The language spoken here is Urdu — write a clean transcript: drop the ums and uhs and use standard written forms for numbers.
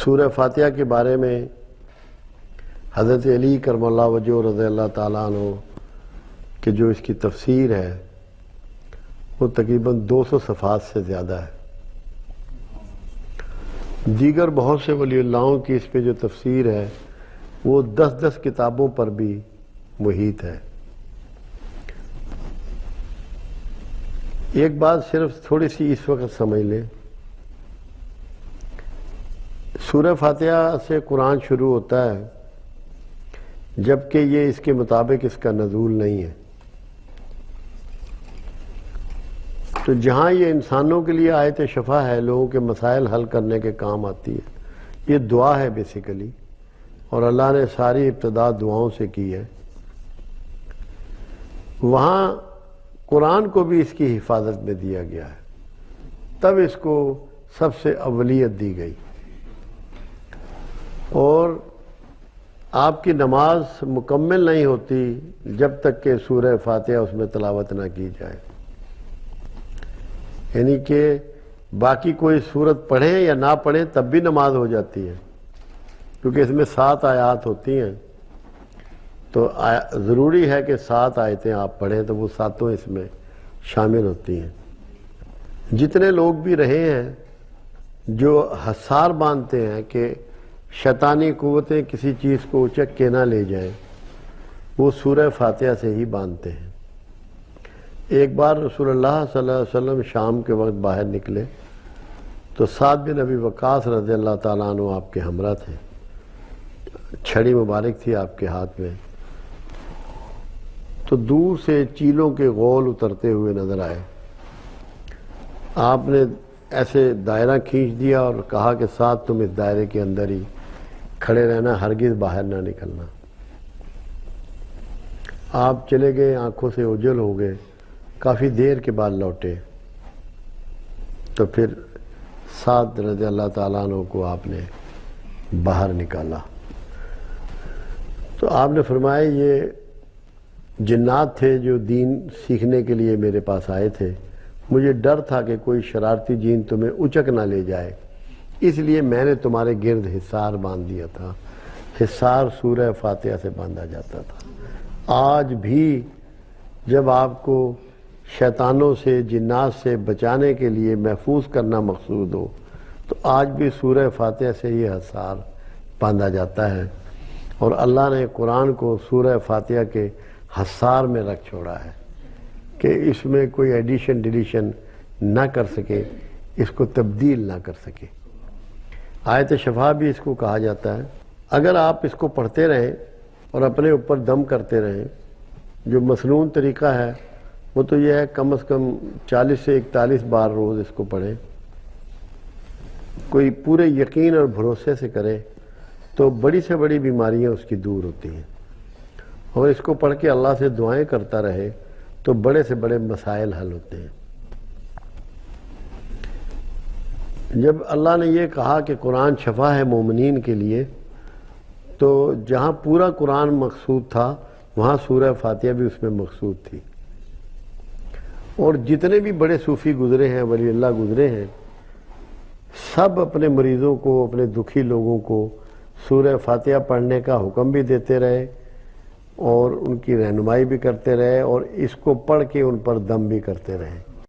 سورہ فاتحہ کے بارے میں حضرت علی کرم اللہ وجہ رضی اللہ تعالیٰ عنہ کہ جو اس کی تفسیر ہے وہ تقریباً 200 صفحات سے زیادہ ہے۔ دیگر بہت سے ولی اللہوں کی اس پہ جو تفسیر ہے وہ 10 کتابوں پر بھی محیط ہے۔ ایک بات صرف تھوڑی سی اس وقت سمجھ لیں، سورہ فاتحہ سے قرآن شروع ہوتا ہے جبکہ یہ اس کے مطابق اس کا نزول نہیں ہے۔ تو جہاں یہ انسانوں کے لیے آیت شفا ہے، لوگوں کے مسائل حل کرنے کے کام آتی ہے، یہ دعا ہے بیسیکلی، اور اللہ نے ساری ابتدا دعاؤں سے کی ہے، وہاں قرآن کو بھی اس کی حفاظت میں دیا گیا ہے، تب اس کو سب سے اولیت دی گئی۔ اور آپ کی نماز مکمل نہیں ہوتی جب تک کہ سورہ فاتحہ اس میں تلاوت نہ کی جائے، یعنی کہ باقی کوئی سورت پڑھیں یا نہ پڑھیں تب بھی نماز ہو جاتی ہے، کیونکہ اس میں 7 آیات ہوتی ہیں، تو ضروری ہے کہ 7 آیتیں آپ پڑھیں تو وہ 7 اس میں شامل ہوتی ہیں۔ جتنے لوگ بھی رہے ہیں جو حصار باندھتے ہیں کہ شیطانی قوتیں کسی چیز کو اچک کے نہ لے جائیں، وہ سورہ فاتحہ سے ہی باندھتے ہیں۔ ایک بار رسول اللہ صلی اللہ علیہ وسلم شام کے وقت باہر نکلے تو سعد بن ابی وقاص رضی اللہ تعالیٰ عنہ آپ کے ہمراہ تھے، چھڑی مبارک تھی آپ کے ہاتھ میں، تو دور سے چیلوں کے غول اترتے ہوئے نظر آئے۔ آپ نے ایسے دائرہ کھینچ دیا اور کہا کہ سعد تم اس دائرے کے اندر ہی کھڑے رہنا، ہرگز باہر نہ نکلنا۔ آپ چلے گئے، آنکھوں سے اوجھل ہو گئے، کافی دیر کے بعد لوٹے تو پھر سعد رضی اللہ تعالیٰ عنہ کو آپ نے باہر نکالا، تو آپ نے فرمایا یہ جنات تھے جو دین سیکھنے کے لیے میرے پاس آئے تھے، مجھے ڈر تھا کہ کوئی شرارتی جین تمہیں اچک نہ لے جائے، اس لیے میں نے تمہارے گرد حصار باندھ دیا تھا۔ حصار سورہ فاتحہ سے باندھا جاتا تھا۔ آج بھی جب آپ کو شیطانوں سے، جنات سے بچانے کے لیے محفوظ کرنا مقصود ہو تو آج بھی سورہ فاتحہ سے یہ حصار باندھا جاتا ہے، اور اللہ نے قرآن کو سورہ فاتحہ کے حصار میں رکھ چھوڑا ہے کہ اس میں کوئی ایڈیشن ڈیلیشن نہ کر سکے، اس کو تبدیل نہ کر سکے۔ آیت شفا بھی اس کو کہا جاتا ہے۔ اگر آپ اس کو پڑھتے رہیں اور اپنے اوپر دم کرتے رہیں، جو مسنون طریقہ ہے وہ تو یہ ہے کم از کم 40 سے 41 بار روز اس کو پڑھیں، کوئی پورے یقین اور بھروسے سے کرے تو بڑی سے بڑی بیماریاں اس کی دور ہوتی ہیں، اور اس کو پڑھ کے اللہ سے دعائیں کرتا رہے تو بڑے سے بڑے مسائل حل ہوتے ہیں۔ جب اللہ نے یہ کہا کہ قرآن شفا ہے مومنین کے لیے، تو جہاں پورا قرآن مقصود تھا وہاں سورہ فاتحہ بھی اس میں مقصود تھی، اور جتنے بھی بڑے صوفی گزرے ہیں، ولی اللہ گزرے ہیں، سب اپنے مریضوں کو، اپنے دکھی لوگوں کو سورہ فاتحہ پڑھنے کا حکم بھی دیتے رہے اور ان کی رہنمائی بھی کرتے رہے، اور اس کو پڑھ کے ان پر دم بھی کرتے رہے۔